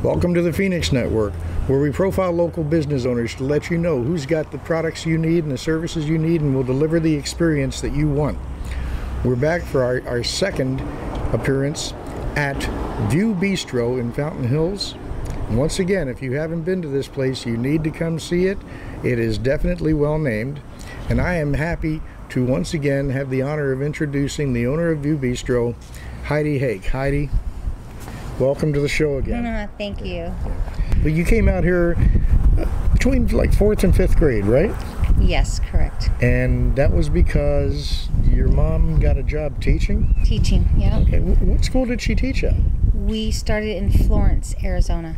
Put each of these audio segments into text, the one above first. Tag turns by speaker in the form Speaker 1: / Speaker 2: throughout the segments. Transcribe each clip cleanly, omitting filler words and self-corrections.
Speaker 1: Welcome to the Phoenix Network, where we profile local business owners to let you know who's got the products you need and the services you need and will deliver the experience that you want. We're back for our second appearance at VU Bistro in Fountain Hills. And once again, if you haven't been to this place, you need to come see it. It is definitely well named. And I am happy to once again have the honor of introducing the owner of VU Bistro, Heidi Hake. Heidi, welcome to the show again.
Speaker 2: Thank you.
Speaker 1: Well, you came out here between like 4th and 5th grade, right?
Speaker 2: Yes, correct.
Speaker 1: And that was because your mom got a job teaching?
Speaker 2: Teaching, yeah.
Speaker 1: Okay, what school did she teach at?
Speaker 2: We started in Florence, Arizona.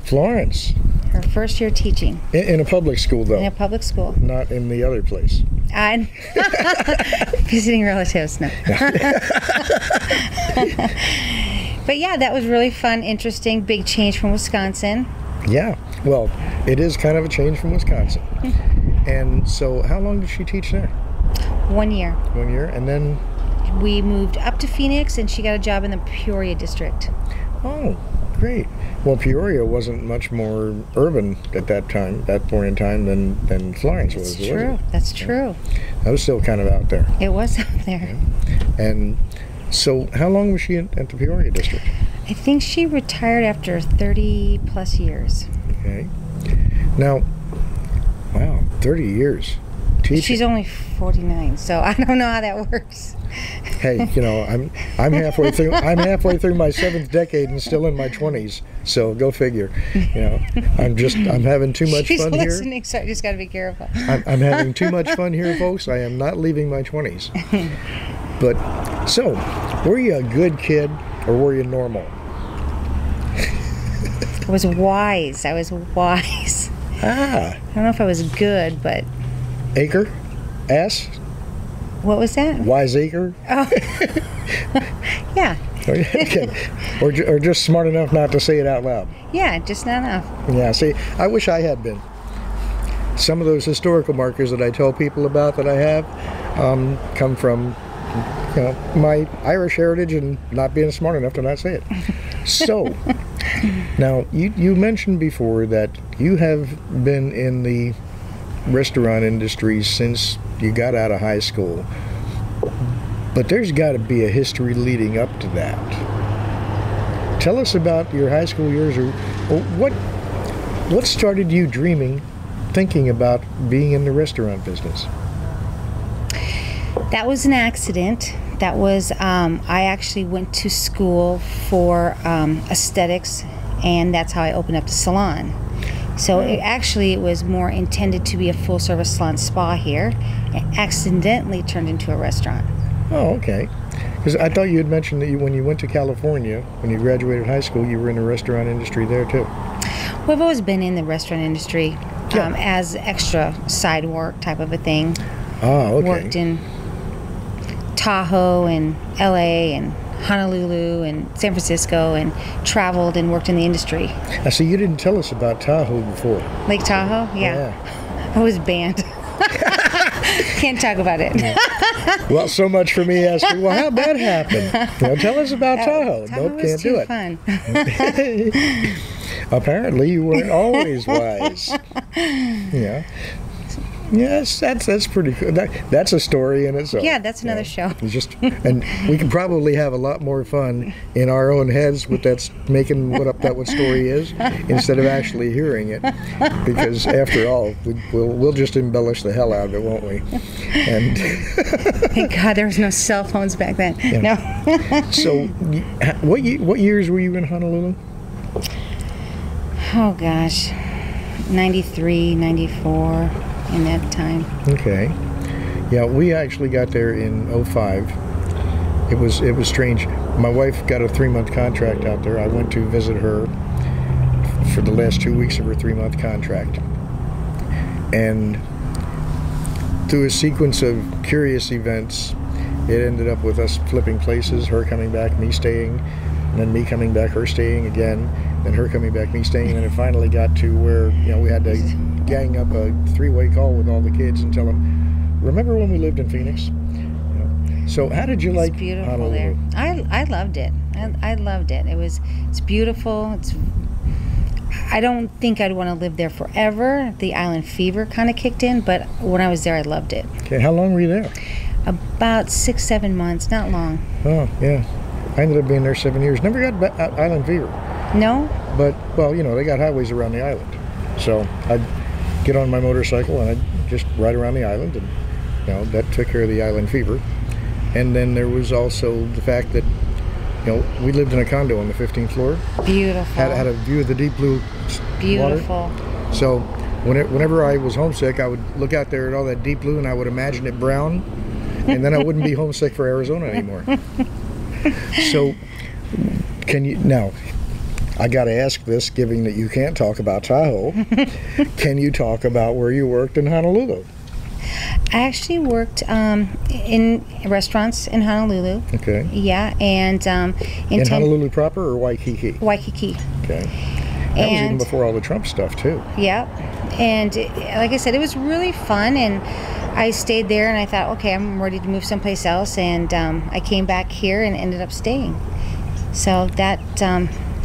Speaker 1: Florence?
Speaker 2: Her first year teaching.
Speaker 1: In a public school, though?
Speaker 2: In a public school.
Speaker 1: Not in the other place?
Speaker 2: Visiting relatives, no. But yeah, that was really fun, interesting, big change from Wisconsin.
Speaker 1: Yeah, well, it is kind of a change from Wisconsin. And so how long did she teach there?
Speaker 2: 1 year.
Speaker 1: 1 year, and then?
Speaker 2: We moved up to Phoenix and she got a job in the Peoria district.
Speaker 1: Oh, great. Well, Peoria wasn't much more urban at that time, that point in time, than Florence was.
Speaker 2: That's true. That's true.
Speaker 1: That was still kind of out there.
Speaker 2: It was out there.
Speaker 1: Yeah. And so how long was she at the Peoria district?
Speaker 2: I think she retired after 30 plus years.
Speaker 1: Okay. Now, wow, 30 years. Teaching.
Speaker 2: She's only 49, so I don't know how that works.
Speaker 1: Hey, you know, I'm halfway through. I'm halfway through my 7th decade and still in my 20s. So go figure. You know, I'm having too much
Speaker 2: She's
Speaker 1: fun
Speaker 2: listening,
Speaker 1: here.
Speaker 2: so I just got to be careful.
Speaker 1: I'm having too much fun here, folks. I am not leaving my 20s. But so, were you a good kid or were you normal?
Speaker 2: I was wise. I was wise.
Speaker 1: Ah.
Speaker 2: I don't know if I was good, but.
Speaker 1: Acre? Ass?
Speaker 2: What was that?
Speaker 1: Wiseacre?
Speaker 2: Oh. Yeah.
Speaker 1: Okay. Or just smart enough not to say it out loud.
Speaker 2: Yeah, just not enough.
Speaker 1: Yeah, see, I wish I had been. Some of those historical markers that I tell people about that I have come from, you know, my Irish heritage and not being smart enough to not say it. So, now, you mentioned before that you have been in the restaurant industry since you got out of high school, but there's got to be a history leading up to that. Tell us about your high school years, or what started you thinking about being in the restaurant business?
Speaker 2: That was an accident. That was, I actually went to school for aesthetics, and that's how I opened up the salon. So it was more intended to be a full-service salon spa here. It accidentally turned into a restaurant.
Speaker 1: Oh, okay. Because I thought you had mentioned that when you went to California, when you graduated high school, you were in the restaurant industry there too.
Speaker 2: Well, I've always been in the restaurant industry as extra side work type of a thing.
Speaker 1: Oh, okay.
Speaker 2: Worked in Tahoe and LA and Honolulu and San Francisco and traveled and worked in the industry.
Speaker 1: I see you didn't tell us about Tahoe before.
Speaker 2: Lake Tahoe? Yeah. I was banned. Can't talk about it.
Speaker 1: Well, so much for me asking, well, how'd that happen? You know, tell us about Tahoe. Nope, can't do it.
Speaker 2: Fun.
Speaker 1: Apparently, you weren't always wise. Yeah. Yes, that's pretty cool. That's a story in itself.
Speaker 2: Yeah, that's another show.
Speaker 1: And we could probably have a lot more fun in our own heads with making what story is, instead of actually hearing it. Because after all, we'll just embellish the hell out of it, won't we? And
Speaker 2: thank God there was no cell phones back then. Yeah. No.
Speaker 1: So, what years were you in Honolulu?
Speaker 2: Oh gosh, 93, 94. In that time.
Speaker 1: Okay. Yeah, we actually got there in 05. It was strange. My wife got a 3-month contract out there. I went to visit her for the last 2 weeks of her 3-month contract. And through a sequence of curious events, it ended up with us flipping places, her coming back, me staying, and then me coming back, her staying again, then her coming back, me staying, and then it finally got to where, you know, we had to gang up a 3-way call with all the kids and tell them, remember when we lived in Phoenix? You know? So how did you like Honolulu?
Speaker 2: It's beautiful there. I loved it. I loved it. It's beautiful. It's I don't think I'd want to live there forever. The island fever kind of kicked in, but when I was there, I loved it.
Speaker 1: Okay, how long were you there?
Speaker 2: About 6-7 months, not long.
Speaker 1: Oh, yeah. I ended up being there 7 years. Never got island fever.
Speaker 2: No?
Speaker 1: But, well, you know, they got highways around the island. So I'd get on my motorcycle and I'd just ride around the island, and, you know, that took care of the island fever. And then there was also the fact that, you know, we lived in a condo on the 15th floor.
Speaker 2: Beautiful.
Speaker 1: Had a view of the deep blue
Speaker 2: Beautiful.
Speaker 1: water. So whenever I was homesick, I would look out there at all that deep blue and I would imagine it brown, and then I wouldn't be homesick for Arizona anymore. So, can you, now, I got to ask this, given that you can't talk about Tahoe, can you talk about where you worked in Honolulu?
Speaker 2: I actually worked in restaurants in Honolulu.
Speaker 1: Okay.
Speaker 2: Yeah, and
Speaker 1: in Honolulu proper or Waikiki?
Speaker 2: Waikiki.
Speaker 1: Okay. That was even before all the Trump stuff too.
Speaker 2: Yeah, and like I said, it was really fun, and I stayed there, and I thought, okay, I'm ready to move someplace else, and I came back here and ended up staying. So that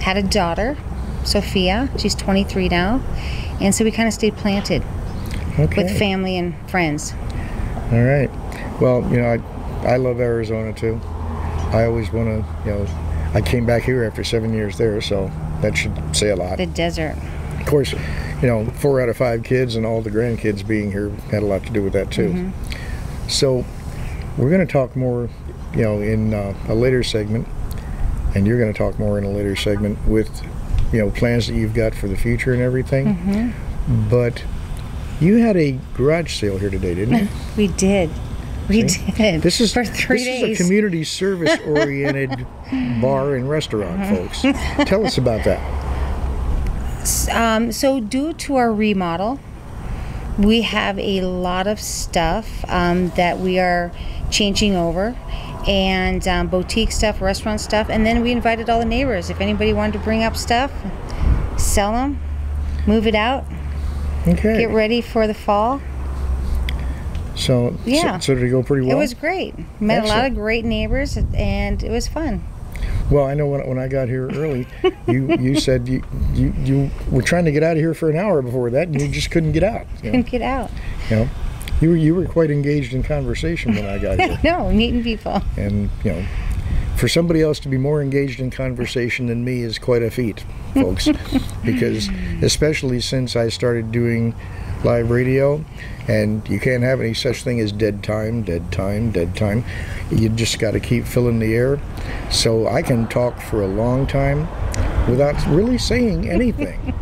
Speaker 2: had a daughter, Sophia. She's 23 now, and so we kind of stayed planted.
Speaker 1: Okay.
Speaker 2: With family and friends.
Speaker 1: All right. Well, you know, I love Arizona too. I always want to, you know, I came back here after 7 years there, so that should say a lot.
Speaker 2: The desert.
Speaker 1: Of course, you know, 4 out of 5 kids and all the grandkids being here had a lot to do with that too. Mm-hmm. So we're going to talk more, you know, in a later segment, and you're going to talk more in a later segment with, you know, plans that you've got for the future and everything. Mm-hmm. But you had a garage sale here today, didn't you?
Speaker 2: We did. We did.
Speaker 1: This is
Speaker 2: for 3 days.
Speaker 1: This is a community service-oriented bar and restaurant, folks. Tell us about that.
Speaker 2: So due to our remodel, we have a lot of stuff that we are changing over, and boutique stuff, restaurant stuff, and then we invited all the neighbors. If anybody wanted to bring up stuff, sell them, move it out. Okay. Get ready for the fall.
Speaker 1: So,
Speaker 2: yeah.
Speaker 1: So did it go pretty well?
Speaker 2: It was great. Met a lot of great neighbors, and it was fun.
Speaker 1: Well, I know when I got here early, you said you were trying to get out of here for an hour before that, and you just couldn't get out. You know?
Speaker 2: Couldn't get out.
Speaker 1: You know, you were quite engaged in conversation when I got here.
Speaker 2: No, meeting people.
Speaker 1: And you know, for somebody else to be more engaged in conversation than me is quite a feat, folks. Because especially since I started doing live radio, and you can't have any such thing as dead time. You just got to keep filling the air. So I can talk for a long time without really saying anything.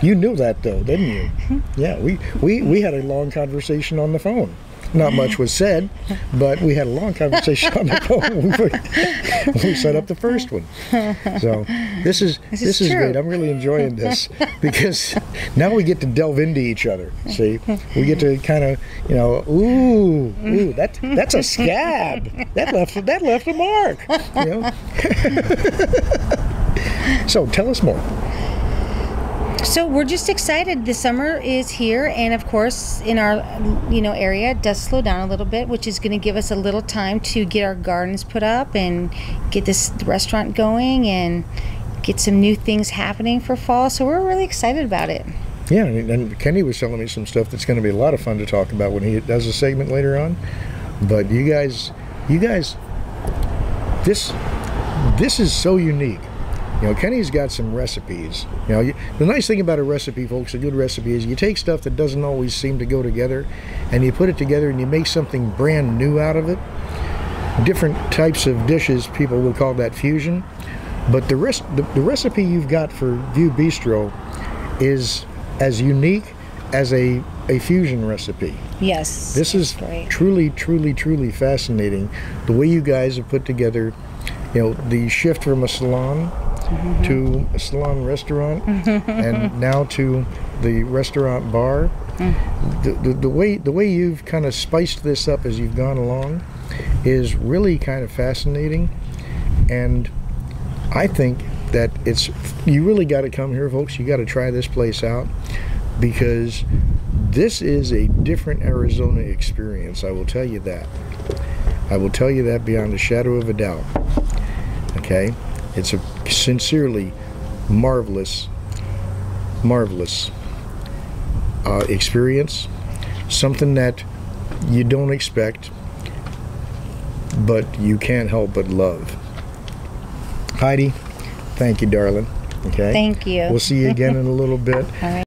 Speaker 1: You knew that though, didn't you? Yeah, we had a long conversation on the phone. Not much was said, but we had a long conversation on the phone when we set up the first one. So this is great. I'm really enjoying this because now we get to delve into each other. See, we get to kind of, you know, ooh, that's a scab. That left a mark. You know. So tell us more.
Speaker 2: So we're just excited. The summer is here, and of course, in our area, it does slow down a little bit, which is going to give us a little time to get our gardens put up and get this restaurant going and get some new things happening for fall. So we're really excited about it.
Speaker 1: Yeah, and Kenny was telling me some stuff that's going to be a lot of fun to talk about when he does a segment later on. But you guys, this is so unique. You know, Kenny's got some recipes. You know, the nice thing about a recipe, folks, a good recipe is you take stuff that doesn't always seem to go together, and you put it together and you make something brand new out of it. Different types of dishes, people would call that fusion. But the recipe you've got for VU Bistro is as unique as a fusion recipe.
Speaker 2: Yes.
Speaker 1: This is
Speaker 2: great.
Speaker 1: Truly fascinating. The way you guys have put together, you know, the shift from a salon to a salon restaurant and now to the restaurant bar. The way you've kind of spiced this up as you've gone along is really kind of fascinating, and I think that you really got to come here, folks. You got to try this place out because this is a different Arizona experience. I will tell you that. I will tell you that beyond a shadow of a doubt. Okay? It's a sincerely marvelous marvelous experience, something that you don't expect, but you can't help but love. Heidi, thank you, darling. Okay.
Speaker 2: Thank you.
Speaker 1: We'll see you again in a little bit.
Speaker 2: All right.